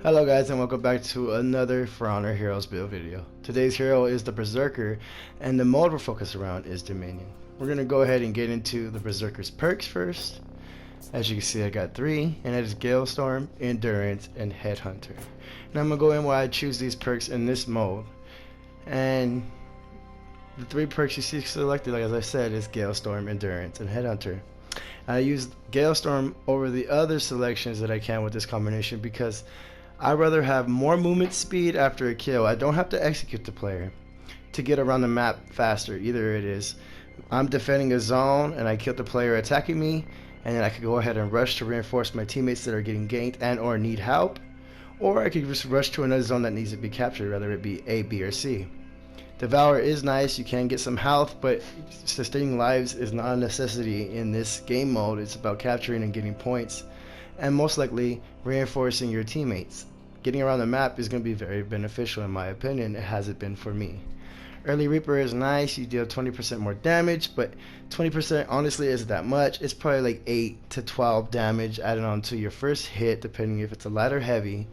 Hello guys, and welcome back to another For Honor Heroes build video. Today's hero is the Berserker, and the mode we're focused around is Dominion. We're going to go ahead and get into the Berserker's perks first. As you can see, I got 3, and that is Galestorm, Endurance, and Headhunter. Now I'm going to go in why I choose these perks in this mode. And the 3 perks you see selected, like as I said, is Galestorm, Endurance, and Headhunter. I used Galestorm over the other selections that I can with this combination because I'd rather have more movement speed after a kill. I don't have to execute the player to get around the map faster. Either it is I'm defending a zone and I kill the player attacking me, and then I could go ahead and rush to reinforce my teammates that are getting ganked and or need help, or I could just rush to another zone that needs to be captured, whether it be A, B, or C. The Valor is nice, you can get some health, but sustaining lives is not a necessity in this game mode. It's about capturing and getting points, and most likely reinforcing your teammates. Getting around the map is going to be very beneficial in my opinion. It hasn't been for me. Early Reaper is nice, you deal 20% more damage, but 20% honestly isn't that much. It's probably like 8 to 12 damage added on to your first hit, depending if it's a light or heavy.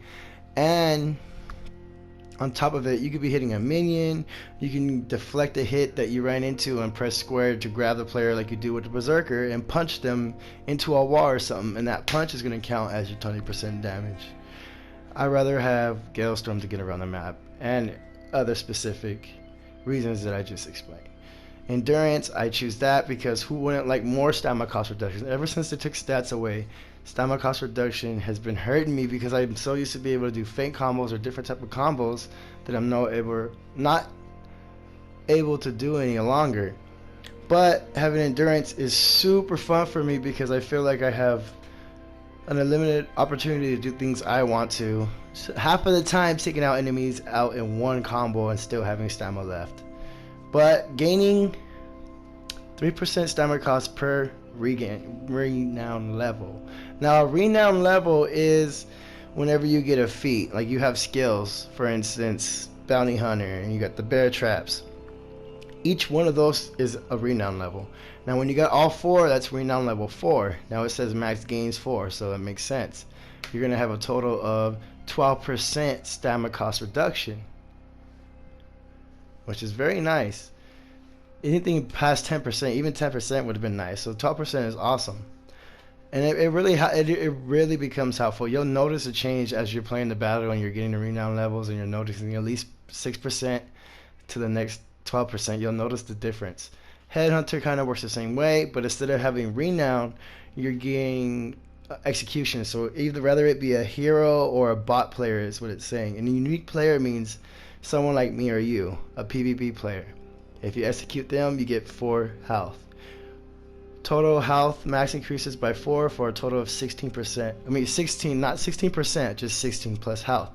And on top of it, you could be hitting a minion, you can deflect a hit that you ran into and press square to grab the player like you do with the Berserker and punch them into a wall or something, and that punch is going to count as your 20% damage. I'd rather have Galestorm to get around the map, and other specific reasons that I just explained. Endurance, I choose that because who wouldn't like more stamina cost reduction? Ever since they took stats away, stamina cost reduction has been hurting me because I'm so used to be able to do feint combos or different type of combos that I'm not able to do any longer. But having endurance is super fun for me because I feel like I have an unlimited opportunity to do things I want to. Half of the time taking out enemies out in one combo and still having stamina left. But gaining 3% stamina cost per renown level. Now a renown level is whenever you get a feat, like you have skills, for instance bounty hunter, and you got the bear traps. Each one of those is a renown level. Now when you got all 4, that's renown level 4. Now it says max gains 4, so that makes sense. You're going to have a total of 12% stamina cost reduction, which is very nice. Anything past 10%, even 10% would have been nice. So 12% is awesome. And it really becomes helpful. You'll notice a change as you're playing the battle and you're getting the renown levels and you're noticing at least 6% to the next 12%. You'll notice the difference. Headhunter kind of works the same way, but instead of having renown, you're getting execution. So either whether it be a hero or a bot player is what it's saying. And a unique player means someone like me or you, a PvP player. If you execute them, you get 4 health. Total health max increases by 4 for a total of 16%. I mean 16, not 16%, just 16 plus health.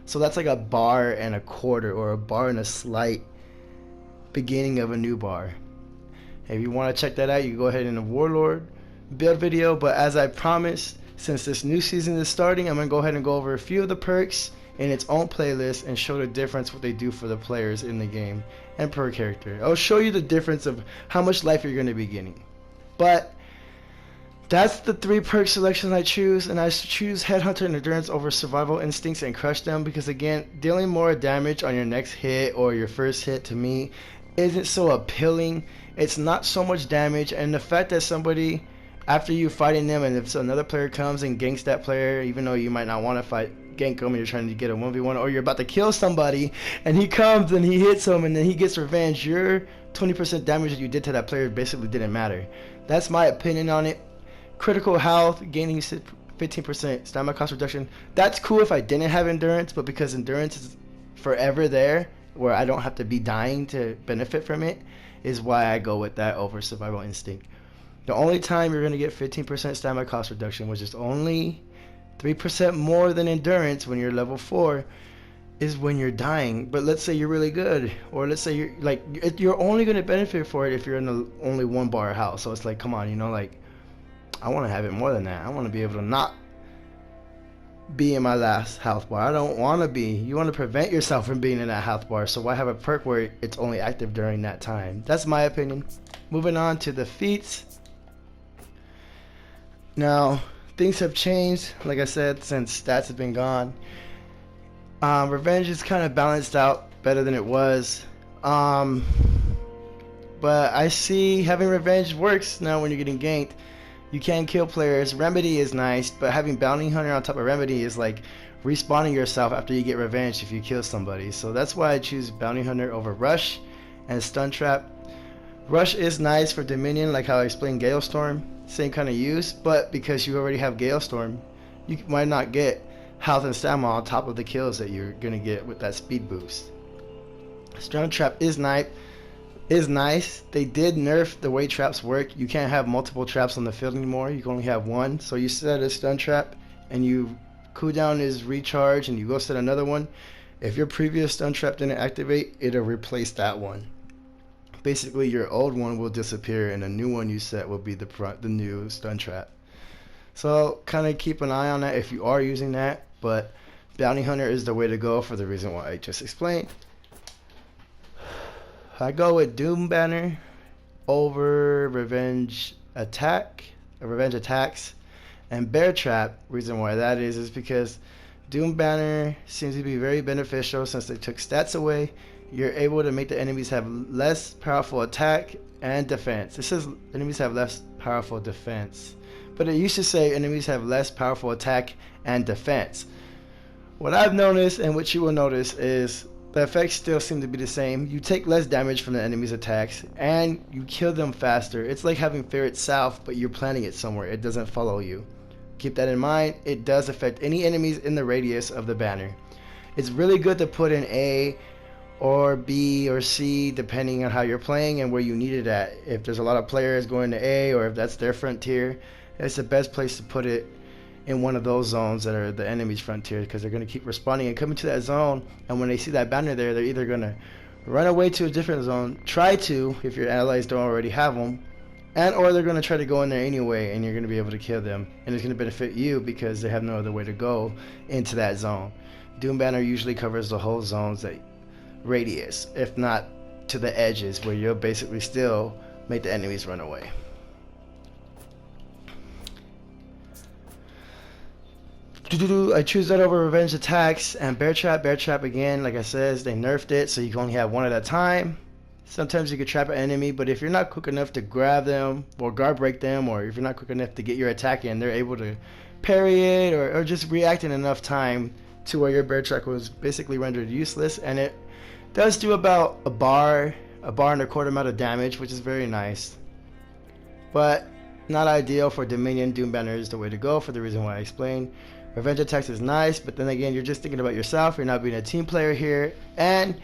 So that's like a bar and a quarter, or a bar and a slight beginning of a new bar. If you want to check that out, you can go ahead in the Warlord build video. But as I promised, since this new season is starting, I'm going to go ahead and go over a few of the perks in its own playlist and show the difference what they do for the players in the game and per character. I'll show you the difference of how much life you're going to be getting. But that's the 3 perk selections I choose, and I choose Headhunter and Endurance over Survival Instincts and Crush Them because, again, dealing more damage on your next hit or your first hit to me isn't so appealing. It's not so much damage, and the fact that somebody, after you fighting them, and if another player comes and ganks that player, even though you might not want to gank them and you're trying to get a 1v1, or you're about to kill somebody and he comes and he hits him and then he gets revenge, your 20% damage that you did to that player basically didn't matter. That's my opinion on it. Critical health, gaining 15% stamina cost reduction. That's cool if I didn't have endurance, but because endurance is forever there, where I don't have to be dying to benefit from it, is why I go with that over survival instinct. The only time you're going to get 15% stamina cost reduction, which is only 3% more than endurance when you're level 4, is when you're dying. But let's say you're really good, or let's say you're only going to benefit for it if you're in only 1 bar of health. So it's like, come on, you know, like I want to have it more than that. I want to be able to not be in my last health bar. I don't want to be. You want to prevent yourself from being in that health bar, so why have a perk where it's only active during that time? That's my opinion. Moving on to the feats. Now things have changed, like I said, since stats have been gone. Revenge is kind of balanced out better than it was. But I see having Revenge works now when you're getting ganked. You can kill players. Remedy is nice, but having Bounty Hunter on top of Remedy is like respawning yourself after you get Revenge if you kill somebody. So that's why I choose Bounty Hunter over Rush and Stun Trap. Rush is nice for Dominion, like how I explained Galestorm. Same kind of use, but because you already have Galestorm, you might not get health and stamina on top of the kills that you're gonna get with that speed boost. Stun Trap is nice. They did nerf the way traps work. You can't have multiple traps on the field anymore. You can only have one. So you set a stun trap and you cooldown is recharge and you go set another one. If your previous stun trap didn't activate, it'll replace that one. Basically, your old one will disappear and a new one you set will be the new stun trap. So kind of keep an eye on that if you are using that. But Bounty Hunter is the way to go for the reason why I just explained. I go with Doom Banner over Revenge Attacks, and Bear Trap. Reason why that is because Doom Banner seems to be very beneficial since they took stats away. You're able to make the enemies have less powerful attack and defense. It says enemies have less powerful defense, but it used to say enemies have less powerful attack and defense. What I've noticed and what you will notice is the effects still seem to be the same. You take less damage from the enemy's attacks and you kill them faster. It's like having Ferret South, but you're planting it somewhere. It doesn't follow you. Keep that in mind. It does affect any enemies in the radius of the banner. It's really good to put in A or B or C depending on how you're playing and where you need it at. If there's a lot of players going to A or if that's their frontier, it's the best place to put it in one of those zones that are the enemy's frontier, because they're going to keep respawning and coming to that zone, and when they see that banner there, they're either going to run away to a different zone, try to if your allies don't already have them, and or they're going to try to go in there anyway and you're going to be able to kill them, and it's going to benefit you because they have no other way to go into that zone. Doom Banner usually covers the whole zone's that radius, if not to the edges, where you'll basically still make the enemies run away. I choose that over Revenge Attacks and Bear Trap. Bear Trap, again, like I said, they nerfed it so you can only have one at a time. Sometimes you can trap an enemy, but if you're not quick enough to grab them or guard break them, or if you're not quick enough to get your attack in, they're able to parry it or just react in enough time to where your Bear Trap was basically rendered useless. And it does do about a bar and a quarter amount of damage, which is very nice. But not ideal for Dominion. Doom Banner is the way to go for the reason why I explained. Revenge Attacks is nice, but then again, you're just thinking about yourself. You're not being a team player here. And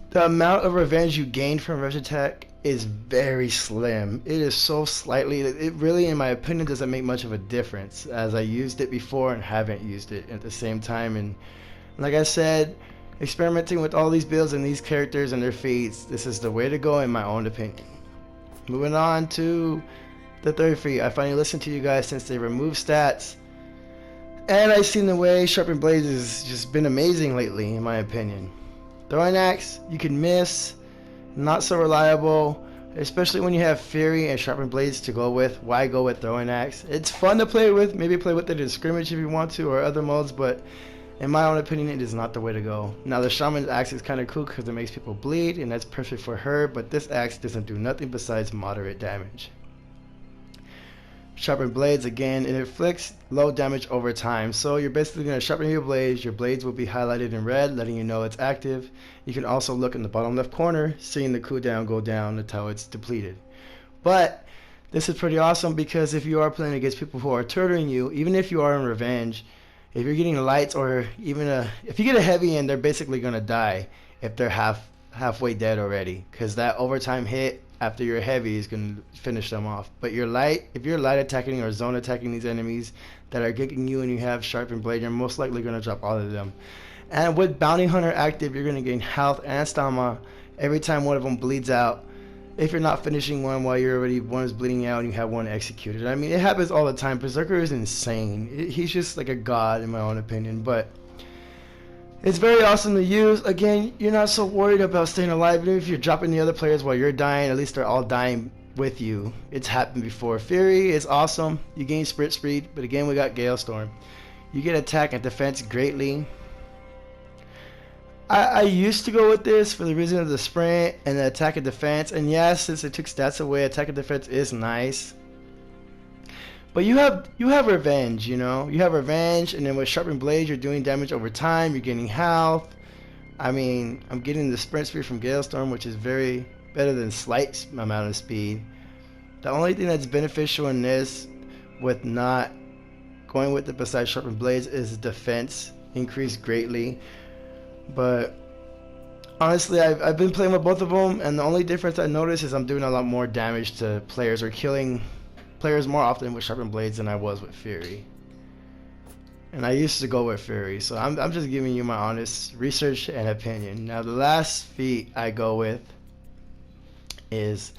the amount of revenge you gain from Revenge Attack is very slim. It is so slightly. It really, in my opinion, doesn't make much of a difference, as I used it before and haven't used it at the same time. And like I said, experimenting with all these builds and these characters and their feats, this is the way to go in my own opinion. Moving on to the third feat. I finally listened to you guys since they removed stats. And I've seen the way Sharpened Blades has just been amazing lately, in my opinion. Throwing Axe, you can miss, not so reliable, especially when you have Fury and Sharpened Blades to go with. Why go with Throwing Axe? It's fun to play with, maybe play with it in Scrimmage if you want to, or other modes, but in my own opinion, it is not the way to go. Now, the Shamans Axe is kind of cool because it makes people bleed, and that's perfect for her, but this axe doesn't do nothing besides moderate damage. Sharpened Blades, again, it inflicts low damage over time, so you're basically going to sharpen your blades will be highlighted in red, letting you know it's active. You can also look in the bottom left corner, seeing the cooldown go down until it's depleted. But this is pretty awesome because if you are playing against people who are turtling you, even if you are in Revenge, if you're getting lights or even if you get a heavy in, they're basically going to die if they're halfway dead already, because that overtime hit after your heavy is going to finish them off. But if you're light attacking or zone attacking these enemies that are kicking you and you have Sharpened Blade, you're most likely going to drop all of them. And with Bounty Hunter active, you're going to gain health and stamina every time one of them bleeds out. If you're not finishing one while one is bleeding out and you have one executed. I mean, it happens all the time. Berserker is insane. He's just like a god in my own opinion, but it's very awesome to use. Again, you're not so worried about staying alive. Even if you're dropping the other players while you're dying, at least they're all dying with you. It's happened before. Fury is awesome. You gain sprint speed, but again, we got Galestorm. You get attack and defense greatly. I used to go with this for the reason of the sprint and the attack and defense. And yes, since it took stats away, attack and defense is nice. But you have revenge, you know? You have revenge, and then with sharpened blades, you're doing damage over time, you're getting health. I mean, I'm getting the sprint speed from Galestorm, which is very better than slight amount of speed. The only thing that's beneficial in this, with not going with it besides sharpened blades, is defense increased greatly. But honestly, I've been playing with both of them, and the only difference I noticed is I'm doing a lot more damage to players, or killing players more often with sharpened blades than I was with Fury. And I used to go with Fury, so I'm just giving you my honest research and opinion. Now the last feat I go with is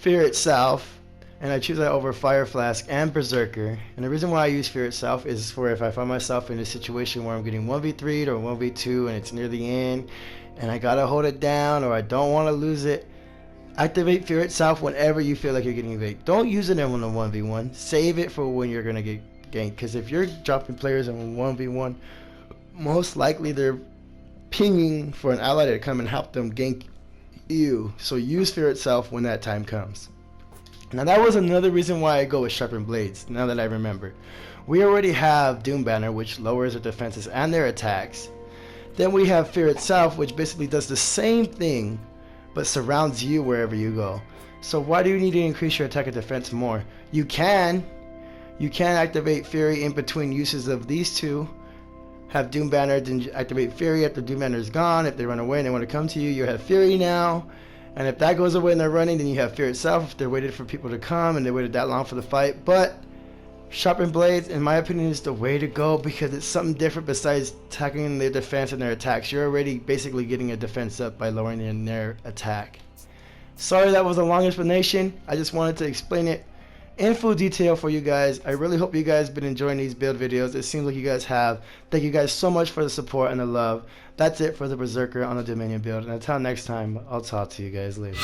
Fear itself, and I choose that over Fire Flask and Berserker. And the reason why I use Fear itself is for if I find myself in a situation where I'm getting 1v3'd or 1v2 and it's near the end and I gotta hold it down, or I don't want to lose it, activate Fear itself whenever you feel like you're getting evaded. Don't use it in a 1v1. Save it for when you're gonna get ganked, because if you're dropping players in 1v1, most likely they're pinging for an ally to come and help them gank you. So use Fear itself when that time comes. Now that was another reason why I go with sharpened blades, now that I remember. We already have Doom Banner, which lowers their defenses and their attacks. Then we have Fear itself, which basically does the same thing but surrounds you wherever you go. So why do you need to increase your attack and defense more? You can activate Fury in between uses of these two. Have Doom Banner, then activate Fury after Doom Banner is gone. If they run away and they want to come to you, you have Fury now. And if that goes away and they're running, then you have Fear itself. If they're waiting for people to come and they waited that long for the fight. But sharpened blades, in my opinion, is the way to go, because it's something different besides attacking their defense and their attacks. You're already basically getting a defense up by lowering their attack. Sorry that was a long explanation. I just wanted to explain it in full detail for you guys. I really hope you guys have been enjoying these build videos. It seems like you guys have. Thank you guys so much for the support and the love. That's it for the Berserker on the Dominion build. And until next time, I'll talk to you guys later.